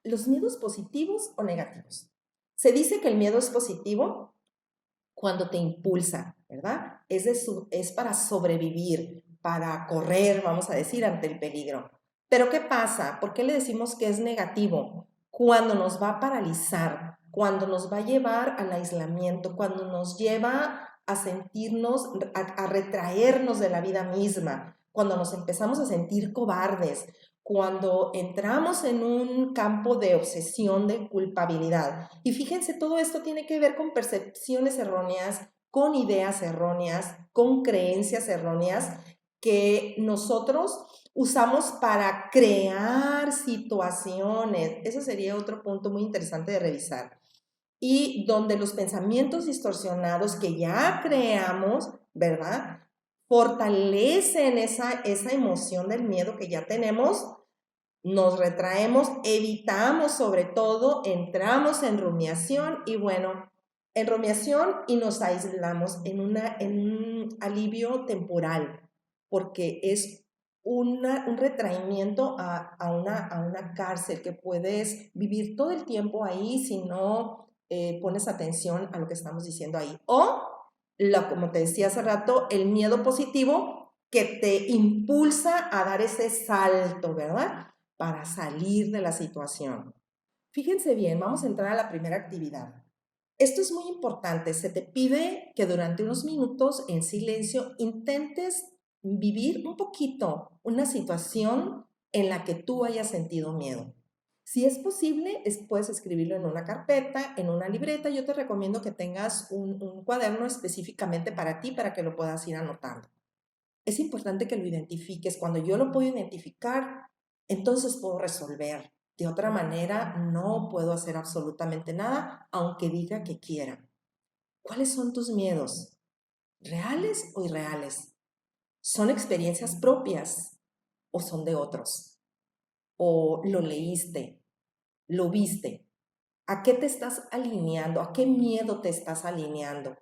¿Los miedos positivos o negativos? Se dice que el miedo es positivo cuando te impulsa, ¿verdad? Es para sobrevivir, para correr, vamos a decir, ante el peligro. Pero ¿qué pasa? ¿Por qué le decimos que es negativo? Cuando nos va a paralizar, cuando nos va a llevar al aislamiento, cuando nos lleva a sentirnos, a retraernos de la vida misma, cuando nos empezamos a sentir cobardes, cuando entramos en un campo de obsesión, de culpabilidad. Y fíjense, todo esto tiene que ver con percepciones erróneas, con ideas erróneas, con creencias erróneas que nosotros usamos para crear situaciones. Eso sería otro punto muy interesante de revisar. Y donde los pensamientos distorsionados que ya creamos, ¿verdad? Fortalecen esa emoción del miedo que ya tenemos, nos retraemos, evitamos sobre todo, entramos en rumiación y bueno, en rumiación y nos aislamos en un alivio temporal, porque es un retraimiento a una cárcel que puedes vivir todo el tiempo ahí si no pones atención a lo que estamos diciendo ahí. O, como te decía hace rato, el miedo positivo que te impulsa a dar ese salto, ¿verdad? Para salir de la situación. Fíjense bien, vamos a entrar a la primera actividad. Esto es muy importante. Se te pide que durante unos minutos en silencio intentes vivir un poquito una situación en la que tú hayas sentido miedo. Si es posible, puedes escribirlo en una carpeta, en una libreta. Yo te recomiendo que tengas un cuaderno específicamente para ti para que lo puedas ir anotando. Es importante que lo identifiques. Cuando yo lo puedo identificar, entonces puedo resolver. De otra manera, no puedo hacer absolutamente nada, aunque diga que quiera. ¿Cuáles son tus miedos? ¿Reales o irreales? ¿Son experiencias propias o son de otros? ¿O lo leíste? ¿Lo viste? ¿A qué te estás alineando? ¿A qué miedo te estás alineando?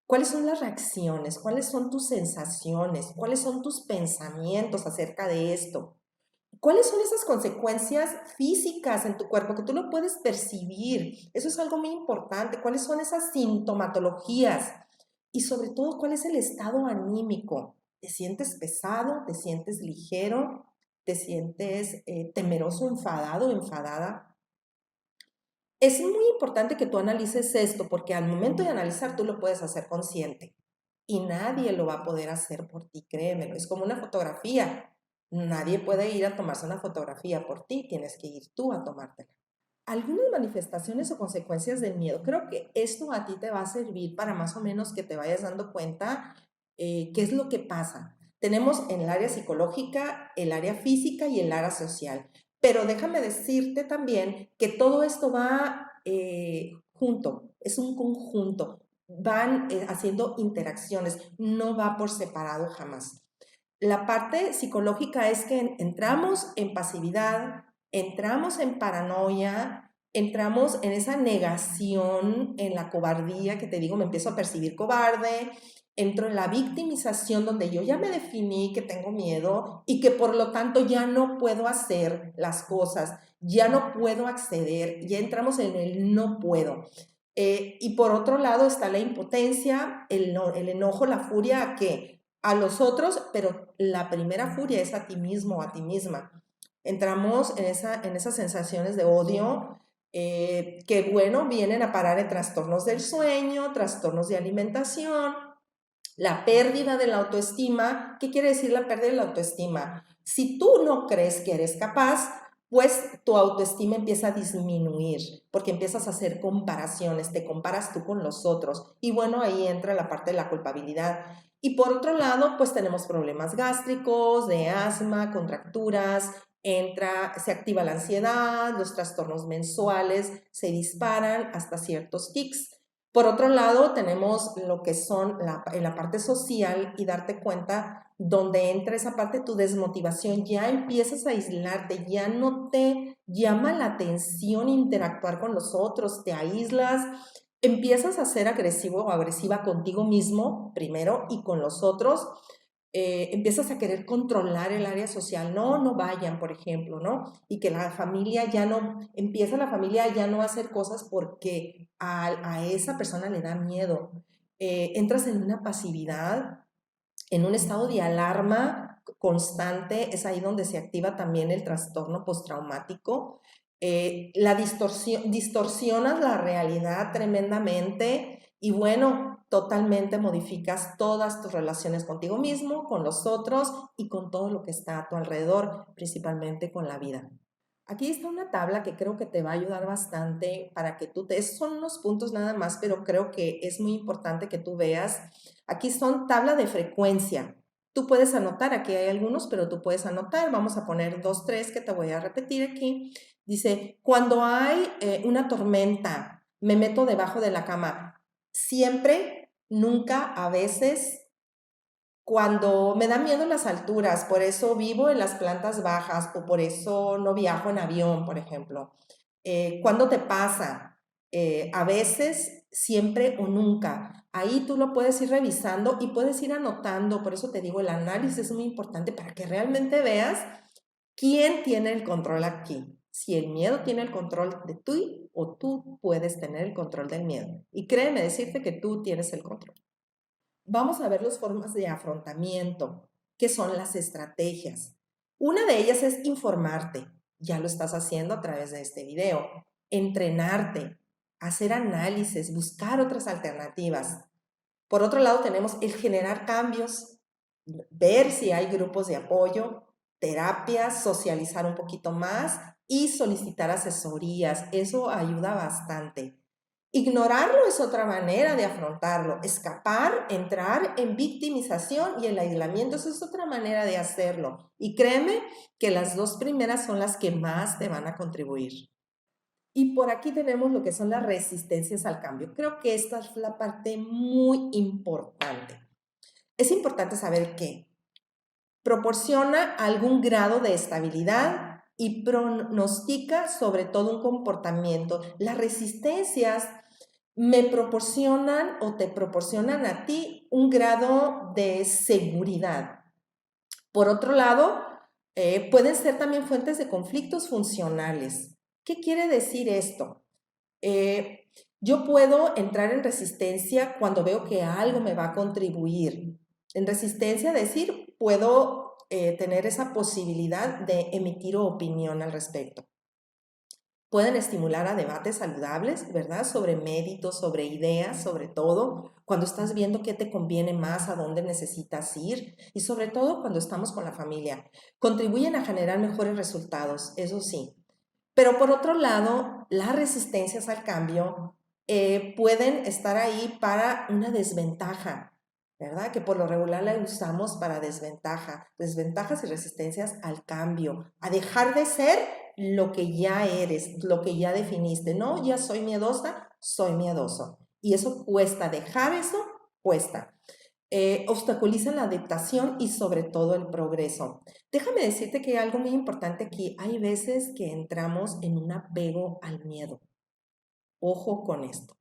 ¿Cuáles son las reacciones? ¿Cuáles son tus sensaciones? ¿Cuáles son tus pensamientos acerca de esto? ¿Cuáles son esas consecuencias físicas en tu cuerpo que tú lo puedes percibir? Eso es algo muy importante. ¿Cuáles son esas sintomatologías? Y sobre todo, ¿cuál es el estado anímico? ¿Te sientes pesado? ¿Te sientes ligero? ¿Te sientes temeroso, enfadado, enfadada? Es muy importante que tú analices esto porque al momento de analizar tú lo puedes hacer consciente y nadie lo va a poder hacer por ti, créemelo. Es como una fotografía. Nadie puede ir a tomarse una fotografía por ti, tienes que ir tú a tomártela. Algunas manifestaciones o consecuencias del miedo. Creo que esto a ti te va a servir para más o menos que te vayas dando cuenta qué es lo que pasa. Tenemos en el área psicológica, el área física y el área social. Pero déjame decirte también que todo esto va junto, es un conjunto. Van haciendo interacciones, no va por separado jamás. La parte psicológica es que entramos en pasividad, entramos en paranoia, entramos en esa negación, en la cobardía, que te digo, me empiezo a percibir cobarde, entro en la victimización donde yo ya me definí que tengo miedo y que por lo tanto ya no puedo hacer las cosas, ya no puedo acceder, ya entramos en el no puedo. Y por otro lado está la impotencia, el enojo, la furia a qué? A los otros, pero la primera furia es a ti mismo o a ti misma. Entramos en esas sensaciones de odio que, bueno, vienen a parar en trastornos del sueño, trastornos de alimentación, la pérdida de la autoestima. ¿Qué quiere decir la pérdida de la autoestima? Si tú no crees que eres capaz, pues tu autoestima empieza a disminuir, porque empiezas a hacer comparaciones, te comparas tú con los otros. Y bueno, ahí entra la parte de la culpabilidad. Y por otro lado, pues tenemos problemas gástricos, de asma, contracturas, se activa la ansiedad, los trastornos mensuales se disparan hasta ciertos tics. Por otro lado, tenemos lo que son en la parte social y darte cuenta donde entra esa parte de tu desmotivación, ya empiezas a aislarte, ya no te llama la atención interactuar con los otros, te aíslas, empiezas a ser agresivo o agresiva contigo mismo primero y con los otros. empiezas a querer controlar el área social, no vayan, por ejemplo, ¿no? Y que la familia ya no, empieza la familia ya no a hacer cosas porque a esa persona le da miedo. Entras en una pasividad, en un estado de alarma constante, es ahí donde se activa también el trastorno postraumático. Distorsionas la realidad tremendamente y bueno, totalmente modificas todas tus relaciones contigo mismo, con los otros y con todo lo que está a tu alrededor, principalmente con la vida. Aquí está una tabla que creo que te va a ayudar bastante para que tú te... Son unos puntos nada más, pero creo que es muy importante que tú veas. Aquí son tabla de frecuencia. Tú puedes anotar, aquí hay algunos, pero tú puedes anotar. Vamos a poner 2, 3 que te voy a repetir aquí. Dice, cuando hay una tormenta, me meto debajo de la cama. Siempre, nunca, a veces, cuando me da miedo las alturas, por eso vivo en las plantas bajas o por eso no viajo en avión, por ejemplo. ¿Cuándo te pasa? A veces, siempre o nunca. Ahí tú lo puedes ir revisando y puedes ir anotando. Por eso te digo, el análisis es muy importante para que realmente veas quién tiene el control aquí. Si el miedo tiene el control de tú o tú puedes tener el control del miedo. Y créeme decirte que tú tienes el control. Vamos a ver las formas de afrontamiento, que son las estrategias. Una de ellas es informarte, ya lo estás haciendo a través de este video, entrenarte, hacer análisis, buscar otras alternativas. Por otro lado, tenemos el generar cambios, ver si hay grupos de apoyo, terapias, socializar un poquito más y solicitar asesorías. Eso ayuda bastante. Ignorarlo es otra manera de afrontarlo. Escapar, entrar en victimización y el aislamiento, eso es otra manera de hacerlo. Y créeme que las dos primeras son las que más te van a contribuir. Y por aquí tenemos lo que son las resistencias al cambio. Creo que esta es la parte muy importante. Es importante saber que proporciona algún grado de estabilidad y pronostica sobre todo un comportamiento. Las resistencias me proporcionan o te proporcionan a ti un grado de seguridad. Por otro lado, pueden ser también fuentes de conflictos funcionales. ¿Qué quiere decir esto? Yo puedo entrar en resistencia cuando veo que algo me va a contribuir. En resistencia, decir, puedo tener esa posibilidad de emitir opinión al respecto. Pueden estimular a debates saludables, ¿verdad? Sobre méritos, sobre ideas, sobre todo, cuando estás viendo qué te conviene más, a dónde necesitas ir y sobre todo cuando estamos con la familia. Contribuyen a generar mejores resultados, eso sí. Pero por otro lado, las resistencias al cambio pueden estar ahí para una desventaja, ¿verdad? Que por lo regular la usamos para desventajas y resistencias al cambio, a dejar de ser lo que ya eres, lo que ya definiste. No, ya soy miedosa, soy miedoso. Y eso cuesta, dejar eso cuesta. Obstaculizan la adaptación y sobre todo el progreso. Déjame decirte que hay algo muy importante aquí. Hay veces que entramos en un apego al miedo. Ojo con esto.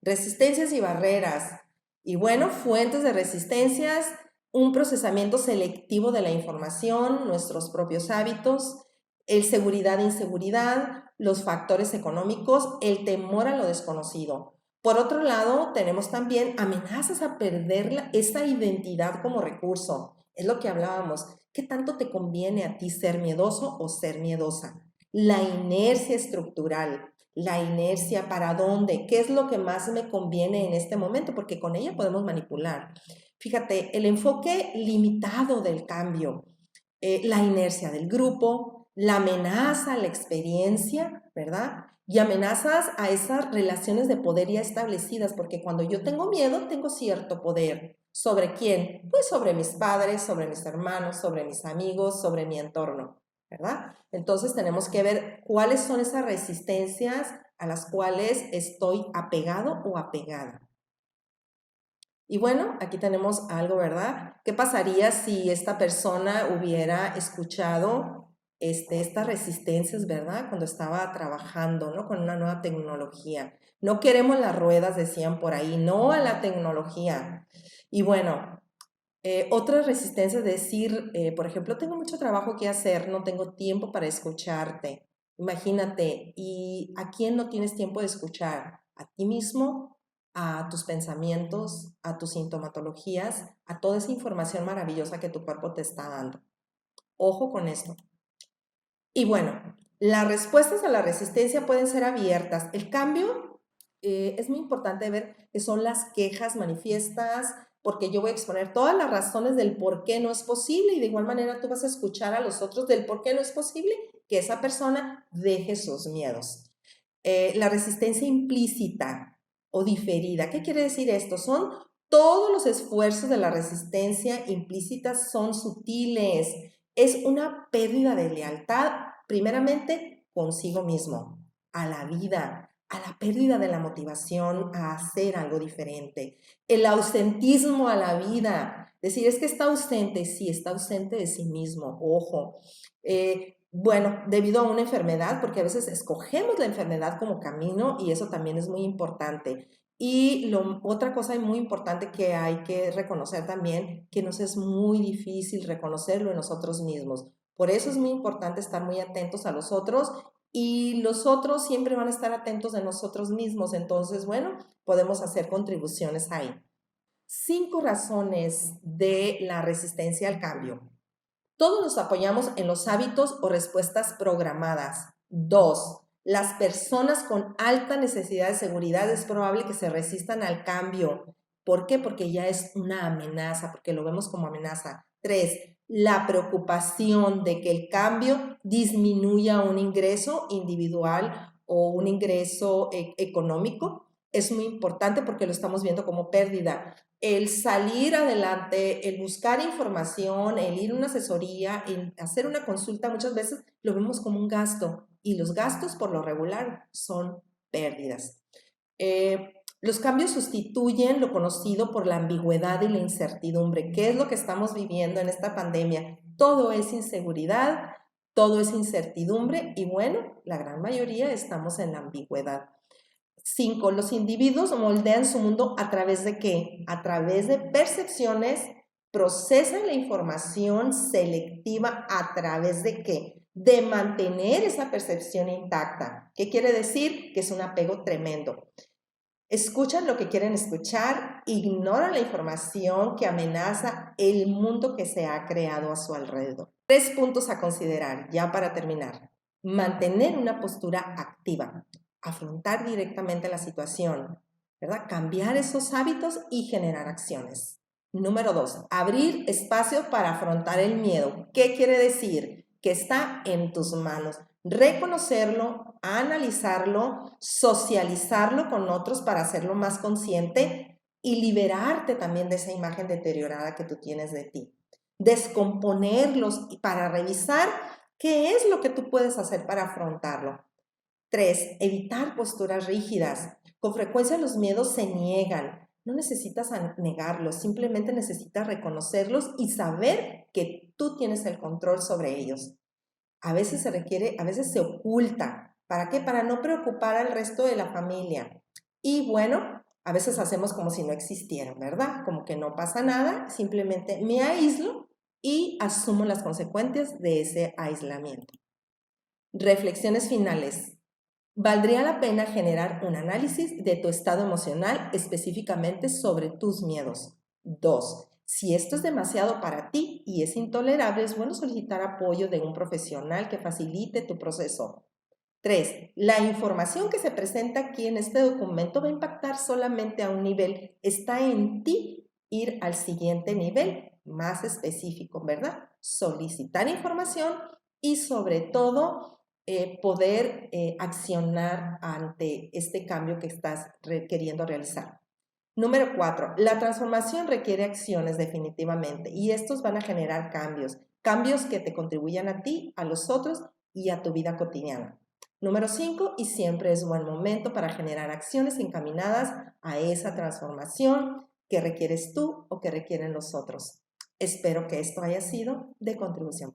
Resistencias y barreras. Y bueno, fuentes de resistencias, un procesamiento selectivo de la información, nuestros propios hábitos, el seguridad e inseguridad, los factores económicos, el temor a lo desconocido. Por otro lado, tenemos también amenazas a perder esa identidad como recurso. Es lo que hablábamos. ¿Qué tanto te conviene a ti ser miedoso o ser miedosa? La inercia estructural, la inercia, para dónde, qué es lo que más me conviene en este momento, porque con ella podemos manipular. Fíjate, el enfoque limitado del cambio, la inercia del grupo, la amenaza a la experiencia, ¿verdad? Y amenazas a esas relaciones de poder ya establecidas, porque cuando yo tengo miedo, tengo cierto poder. ¿Sobre quién? Pues sobre mis padres, sobre mis hermanos, sobre mis amigos, sobre mi entorno, ¿verdad? Entonces tenemos que ver cuáles son esas resistencias a las cuales estoy apegado o apegada. Y bueno, aquí tenemos algo, ¿verdad? ¿Qué pasaría si esta persona hubiera escuchado estas resistencias, ¿verdad? Cuando estaba trabajando, ¿no? Con una nueva tecnología. No queremos las ruedas, decían por ahí, no a la tecnología. Y bueno, Otra resistencia es decir, por ejemplo, tengo mucho trabajo que hacer, no tengo tiempo para escucharte. Imagínate, ¿y a quién no tienes tiempo de escuchar? ¿A ti mismo? ¿A tus pensamientos? ¿A tus sintomatologías? ¿A toda esa información maravillosa que tu cuerpo te está dando? Ojo con esto. Y bueno, las respuestas a la resistencia pueden ser abiertas. El cambio es muy importante ver que son las quejas manifiestas, porque yo voy a exponer todas las razones del por qué no es posible y de igual manera tú vas a escuchar a los otros del por qué no es posible que esa persona deje sus miedos. La resistencia implícita o diferida. ¿Qué quiere decir esto? Son todos los esfuerzos de la resistencia implícita son sutiles. Es una pérdida de lealtad, primeramente, consigo mismo, a la vida, a la pérdida de la motivación a hacer algo diferente. El ausentismo a la vida. Decir, es que está ausente, sí, está ausente de sí mismo, ojo. Bueno, debido a una enfermedad, porque a veces escogemos la enfermedad como camino y eso también es muy importante. Y otra cosa muy importante que hay que reconocer también, que nos es muy difícil reconocerlo en nosotros mismos. Por eso es muy importante estar muy atentos a los otros y los otros siempre van a estar atentos de nosotros mismos. Entonces, bueno, podemos hacer contribuciones ahí. 5 razones de la resistencia al cambio. Todos nos apoyamos en los hábitos o respuestas programadas. 2. Las personas con alta necesidad de seguridad es probable que se resistan al cambio. ¿Por qué? Porque ya es una amenaza, porque lo vemos como amenaza. 3. La preocupación de que el cambio disminuya un ingreso individual o un ingreso económico es muy importante porque lo estamos viendo como pérdida. El salir adelante, el buscar información, el ir a una asesoría, el hacer una consulta, muchas veces lo vemos como un gasto y los gastos por lo regular son pérdidas. Los cambios sustituyen lo conocido por la ambigüedad y la incertidumbre. ¿Qué es lo que estamos viviendo en esta pandemia? Todo es inseguridad, todo es incertidumbre y bueno, la gran mayoría estamos en la ambigüedad. 5. Los individuos moldean su mundo a través de ¿qué? A través de percepciones, procesan la información selectiva a través de ¿qué? De mantener esa percepción intacta. ¿Qué quiere decir? Que es un apego tremendo. Escuchan lo que quieren escuchar, ignoran la información que amenaza el mundo que se ha creado a su alrededor. 3 puntos a considerar, ya para terminar. Mantener una postura activa, afrontar directamente la situación, ¿verdad? Cambiar esos hábitos y generar acciones. Número 2, abrir espacio para afrontar el miedo. ¿Qué quiere decir? Que está en tus manos. Reconocerlo, analizarlo, socializarlo con otros para hacerlo más consciente y liberarte también de esa imagen deteriorada que tú tienes de ti. Descomponerlos para revisar qué es lo que tú puedes hacer para afrontarlo. 3. Evitar posturas rígidas. Con frecuencia los miedos se niegan. No necesitas negarlos, simplemente necesitas reconocerlos y saber que tú tienes el control sobre ellos. A veces se requiere, a veces se oculta. ¿Para qué? Para no preocupar al resto de la familia. Y bueno, a veces hacemos como si no existieran, ¿verdad? Como que no pasa nada, simplemente me aíslo y asumo las consecuencias de ese aislamiento. Reflexiones finales. Valdría la pena generar un análisis de tu estado emocional específicamente sobre tus miedos. 2. Si esto es demasiado para ti y es intolerable, es bueno solicitar apoyo de un profesional que facilite tu proceso. 3. La información que se presenta aquí en este documento va a impactar solamente a un nivel. Está en ti ir al siguiente nivel, más específico, ¿verdad? Solicitar información y sobre todo poder accionar ante este cambio que estás queriendo realizar. Número 4. La transformación requiere acciones definitivamente y estos van a generar cambios, cambios que te contribuyan a ti, a los otros y a tu vida cotidiana. Número 5. Y siempre es buen momento para generar acciones encaminadas a esa transformación que requieres tú o que requieren los otros. Espero que esto haya sido de contribución.